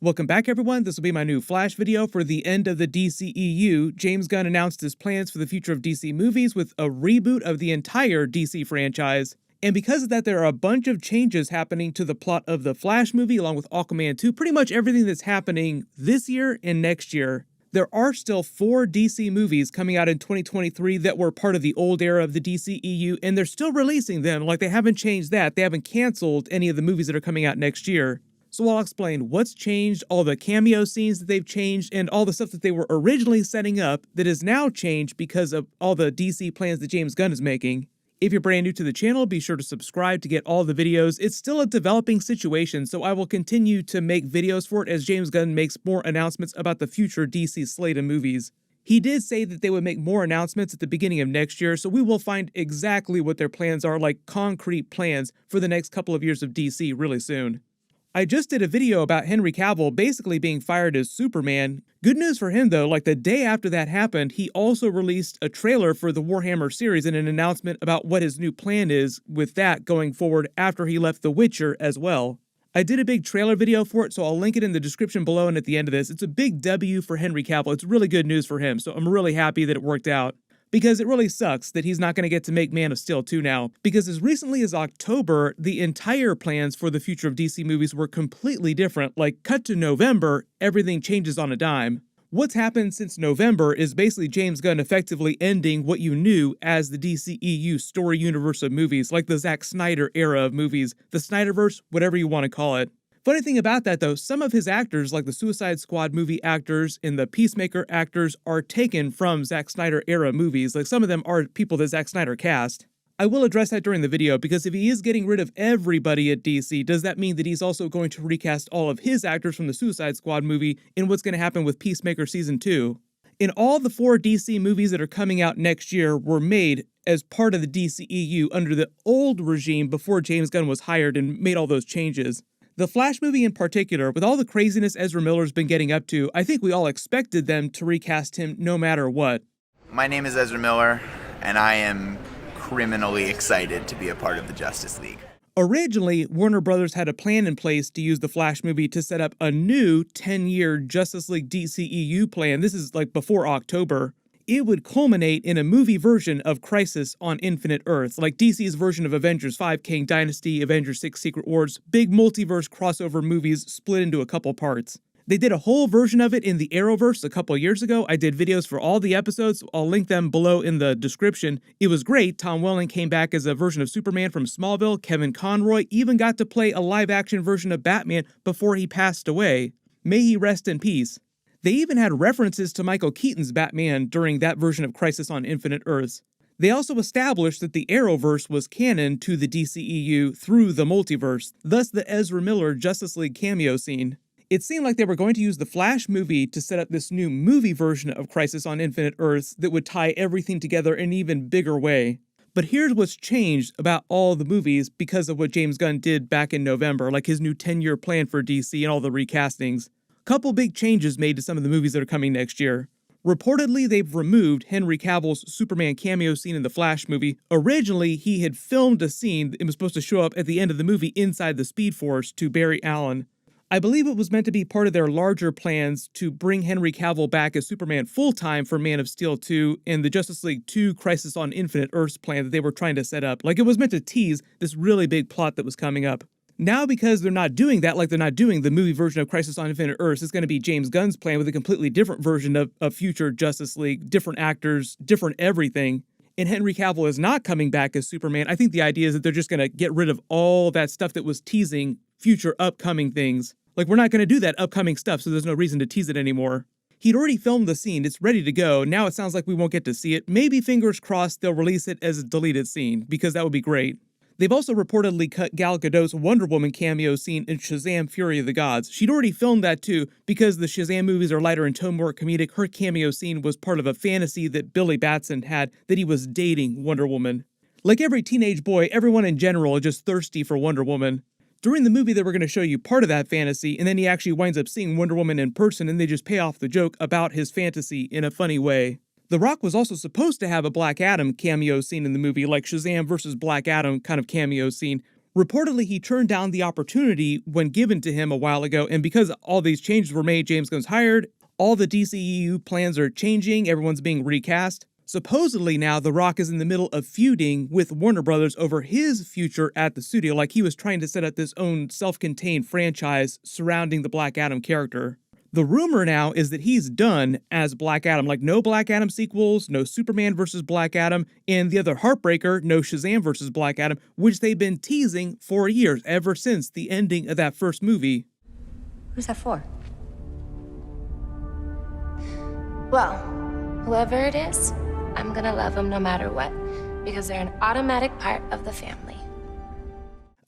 Welcome back, everyone. This will be my new Flash video for the end of the DCEU. James Gunn announced his plans for the future of DC movies with a reboot of the entire DC franchise. And because of that, there are a bunch of changes happening to the plot of the Flash movie, along with Aquaman 2, pretty much everything that's happening this year and next year. There are still 4 DC movies coming out in 2023 that were part of the old era of the DCEU, and they're still releasing them. Like, they haven't changed that. They haven't canceled any of the movies that are coming out next year. So I'll explain what's changed, all the cameo scenes that they've changed, and all the stuff that they were originally setting up that is now changed because of all the DC plans that James Gunn is making. If you're brand new to the channel, be sure to subscribe to get all the videos. It's still a developing situation, so I will continue to make videos for it as James Gunn makes more announcements about the future DC slate of movies. He did say that they would make more announcements at the beginning of next year, so we will find exactly what their plans are, like concrete plans for the next couple of years of DC really soon. I just did a video about Henry Cavill basically being fired as Superman. Good news for him though, like the day after that happened, he also released a trailer for the Warhammer series and an announcement about what his new plan is with that going forward after he left The Witcher as well. I did a big trailer video for it, so I'll link it in the description below and at the end of this. It's a big W for Henry Cavill. It's really good news for him, so I'm really happy that it worked out. Because it really sucks that he's not going to get to make Man of Steel 2 now, because as recently as October, the entire plans for the future of DC movies were completely different. Like, cut to November, everything changes on a dime. What's happened since November is basically James Gunn effectively ending what you knew as the DCEU story universe of movies, like the Zack Snyder era of movies, the Snyderverse, whatever you want to call it. Funny thing about that though, some of his actors, like the Suicide Squad movie actors and the Peacemaker actors, are taken from Zack Snyder era movies. Like, some of them are people that Zack Snyder cast. I will address that during the video, because if he is getting rid of everybody at DC, does that mean that he's also going to recast all of his actors from the Suicide Squad movie in what's going to happen with Peacemaker Season 2? In all the 4 DC movies that are coming out next year were made as part of the DCEU under the old regime before James Gunn was hired and made all those changes. The Flash movie in particular, with all the craziness Ezra Miller's been getting up to, I think we all expected them to recast him no matter what. My name is Ezra Miller, and I am criminally excited to be a part of the Justice League. Originally, Warner Brothers had a plan in place to use the Flash movie to set up a new 10-year Justice League DCEU plan. This is like before October. It would culminate in a movie version of Crisis on Infinite Earths, like DC's version of Avengers 5 Kang Dynasty, Avengers 6 Secret Wars, big multiverse crossover movies split into a couple parts. They did a whole version of it in the Arrowverse a couple years ago. I did videos for all the episodes. I'll link them below in the description. It was great. Tom Welling came back as a version of Superman from Smallville. Kevin Conroy even got to play a live-action version of Batman before he passed away. May he rest in peace. They even had references to Michael Keaton's Batman during that version of Crisis on Infinite Earths. They also established that the Arrowverse was canon to the DCEU through the multiverse, thus the Ezra Miller Justice League cameo scene. It seemed like they were going to use the Flash movie to set up this new movie version of Crisis on Infinite Earths that would tie everything together in an even bigger way. But here's what's changed about all the movies because of what James Gunn did back in November, like his new 10-year plan for DC and all the recastings. Couple big changes made to some of the movies that are coming next year. Reportedly, they've removed Henry Cavill's Superman cameo scene in the Flash movie. Originally, he had filmed a scene that was supposed to show up at the end of the movie inside the Speed Force to Barry Allen. I believe it was meant to be part of their larger plans to bring Henry Cavill back as Superman full-time for Man of Steel 2 and the Justice League 2 Crisis on Infinite Earths plan that they were trying to set up. Like, it was meant to tease this really big plot that was coming up. Now, because they're not doing that, like they're not doing the movie version of Crisis on Infinite Earths, it's going to be James Gunn's plan with a completely different version of future Justice League, different actors, different everything. And Henry Cavill is not coming back as Superman. I think the idea is that they're just going to get rid of all that stuff that was teasing future upcoming things. Like, we're not going to do that upcoming stuff, so there's no reason to tease it anymore. He'd already filmed the scene, it's ready to go. Now it sounds like we won't get to see it. Maybe, fingers crossed, they'll release it as a deleted scene, because that would be great. They've also reportedly cut Gal Gadot's Wonder Woman cameo scene in Shazam! Fury of the Gods. She'd already filmed that too, because the Shazam movies are lighter in tone, more comedic. Her cameo scene was part of a fantasy that Billy Batson had, that he was dating Wonder Woman. Like every teenage boy, everyone in general is just thirsty for Wonder Woman. During the movie, they were going to show you part of that fantasy, and then he actually winds up seeing Wonder Woman in person, and they just pay off the joke about his fantasy in a funny way. The Rock was also supposed to have a Black Adam cameo scene in the movie, like Shazam versus Black Adam kind of cameo scene, Reportedly, he turned down the opportunity when given to him a while ago, and because all these changes were made, James Gunn's hired, all the DCEU plans are changing, everyone's being recast. Supposedly now, The Rock is in the middle of feuding with Warner Brothers over his future at the studio, like he was trying to set up this own self-contained franchise surrounding the Black Adam character. The rumor now is that he's done as Black Adam, like no Black Adam sequels, no Superman versus Black Adam, and the other heartbreaker, no Shazam versus Black Adam, which they've been teasing for years, ever since the ending of that first movie. Who's that for? Well, whoever it is, I'm gonna love them no matter what, because they're an automatic part of the family.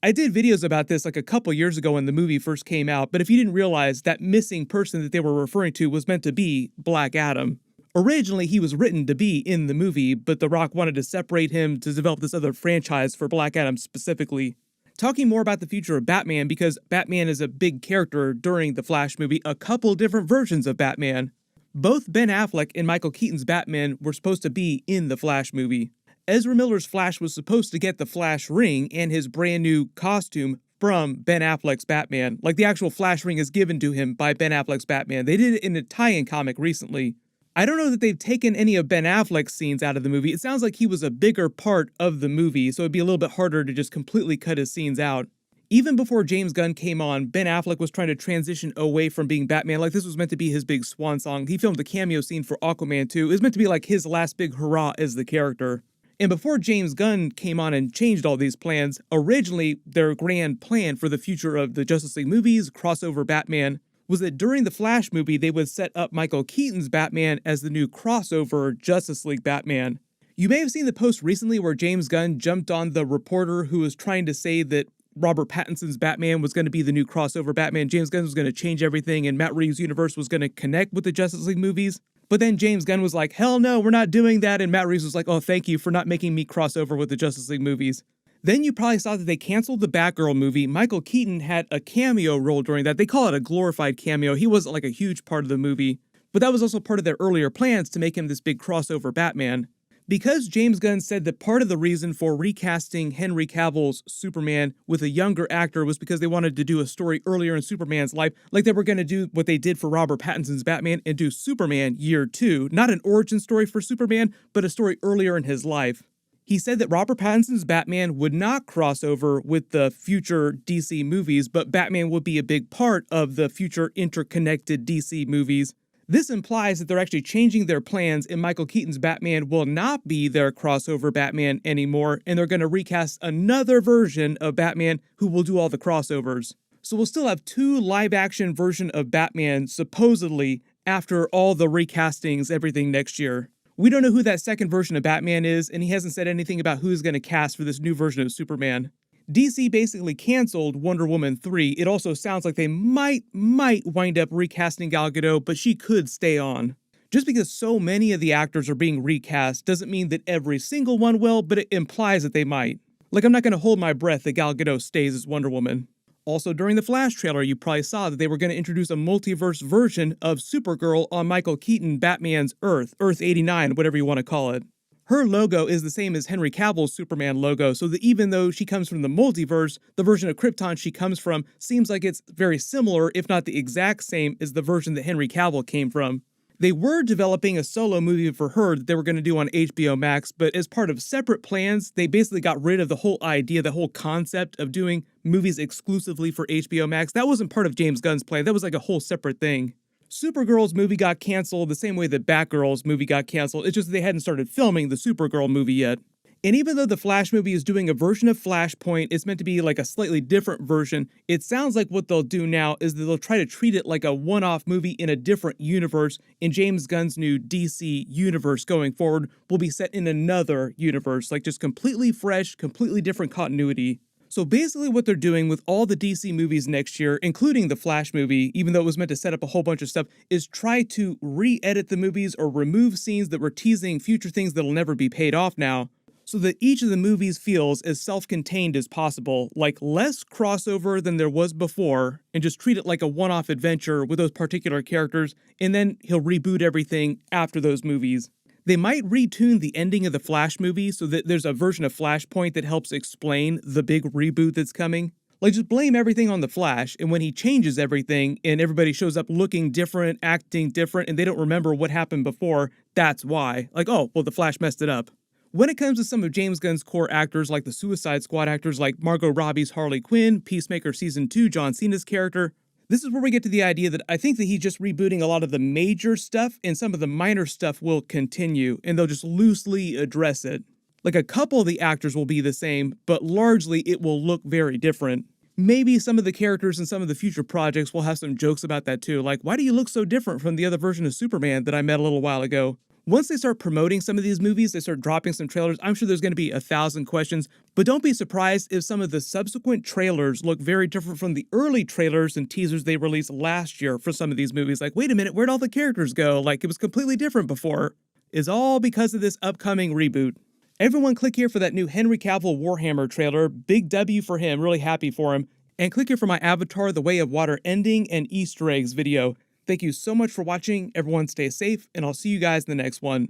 I did videos about this like a couple years ago when the movie first came out, but if you didn't realize, that missing person that they were referring to was meant to be Black Adam. Originally, he was written to be in the movie, but The Rock wanted to separate him to develop this other franchise for Black Adam specifically. Talking more about the future of Batman, because Batman is a big character during the Flash movie, a couple different versions of Batman. Both Ben Affleck and Michael Keaton's Batman were supposed to be in the Flash movie. Ezra Miller's Flash was supposed to get the Flash ring and his brand new costume from Ben Affleck's Batman. Like the actual Flash ring is given to him by Ben Affleck's Batman. They did it in a tie-in comic recently. I don't know that they've taken any of Ben Affleck's scenes out of the movie. It sounds like he was a bigger part of the movie, so it'd be a little bit harder to just completely cut his scenes out. Even before James Gunn came on, Ben Affleck was trying to transition away from being Batman. Like this was meant to be his big swan song. He filmed a cameo scene for Aquaman 2. It was meant to be like his last big hurrah as the character. And before James Gunn came on and changed all these plans, originally their grand plan for the future of the Justice League movies, crossover Batman, was that during the Flash movie, they would set up Michael Keaton's Batman as the new crossover Justice League Batman. You may have seen the post recently where James Gunn jumped on the reporter who was trying to say that Robert Pattinson's Batman was going to be the new crossover Batman. James Gunn was going to change everything and Matt Reeves' universe was going to connect with the Justice League movies. But then James Gunn was like, hell no, we're not doing that. And Matt Reeves was like, oh, thank you for not making me cross over with the Justice League movies. Then you probably saw that they canceled the Batgirl movie. Michael Keaton had a cameo role during that. They call it a glorified cameo. He wasn't like a huge part of the movie. But that was also part of their earlier plans to make him this big crossover Batman. Because James Gunn said that part of the reason for recasting Henry Cavill's Superman with a younger actor was because they wanted to do a story earlier in Superman's life, like they were going to do what they did for Robert Pattinson's Batman and do Superman Year 2. Not an origin story for Superman, but a story earlier in his life. He said that Robert Pattinson's Batman would not cross over with the future DC movies, but Batman would be a big part of the future interconnected DC movies. This implies that they're actually changing their plans and Michael Keaton's Batman will not be their crossover Batman anymore, and they're going to recast another version of Batman who will do all the crossovers. So we'll still have two live-action versions of Batman, supposedly, after all the recastings, everything next year. We don't know who that second version of Batman is, and he hasn't said anything about who's going to cast for this new version of Superman. DC basically canceled Wonder Woman 3. It also sounds like they might wind up recasting Gal Gadot, but she could stay on. Just because so many of the actors are being recast doesn't mean that every single one will, but it implies that they might. Like, I'm not going to hold my breath that Gal Gadot stays as Wonder Woman. Also, during the Flash trailer, you probably saw that they were going to introduce a multiverse version of Supergirl on Michael Keaton Batman's Earth 89, whatever you want to call it. Her logo is the same as Henry Cavill's Superman logo, so that even though she comes from the multiverse, the version of Krypton she comes from seems like it's very similar, if not the exact same, as the version that Henry Cavill came from. They were developing a solo movie for her that they were going to do on HBO Max, but as part of separate plans, they basically got rid of the whole idea, the whole concept of doing movies exclusively for HBO Max. That wasn't part of James Gunn's plan. That was like a whole separate thing. Supergirl's movie got canceled the same way that Batgirl's movie got canceled. It's just they hadn't started filming the Supergirl movie yet. And even though the Flash movie is doing a version of Flashpoint, it's meant to be like a slightly different version. It sounds like what they'll do now is that they'll try to treat it like a one-off movie in a different universe, and James Gunn's new DC universe going forward will be set in another universe, like just completely fresh, completely different continuity. So basically what they're doing with all the DC movies next year, including the Flash movie, even though it was meant to set up a whole bunch of stuff, is try to re-edit the movies or remove scenes that were teasing future things that'll never be paid off now, so that each of the movies feels as self-contained as possible, like less crossover than there was before, and just treat it like a one-off adventure with those particular characters, and then he'll reboot everything after those movies. They might retune the ending of the Flash movie so that there's a version of Flashpoint that helps explain the big reboot that's coming. Like, just blame everything on the Flash, and when he changes everything and everybody shows up looking different, acting different, and they don't remember what happened before, that's why. Like, oh, well, the Flash messed it up. When it comes to some of James Gunn's core actors, like the Suicide Squad actors like Margot Robbie's Harley Quinn, Peacemaker Season 2, John Cena's character, this is where we get to the idea that I think that he's just rebooting a lot of the major stuff, and some of the minor stuff will continue, and they'll just loosely address it. Like, a couple of the actors will be the same, but largely it will look very different. Maybe some of the characters in some of the future projects will have some jokes about that too, like, why do you look so different from the other version of Superman that I met a little while ago? Once they start promoting some of these movies, they start dropping some trailers, I'm sure there's going to be 1,000 questions, but don't be surprised if some of the subsequent trailers look very different from the early trailers and teasers they released last year for some of these movies. Like, wait a minute, where'd all the characters go? Like, it was completely different before. It's all because of this upcoming reboot. Everyone click here for that new Henry Cavill Warhammer trailer. Big W for him, really happy for him. And click here for my Avatar The Way of Water ending and Easter eggs video. Thank you so much for watching. Everyone stay safe, and I'll see you guys in the next one.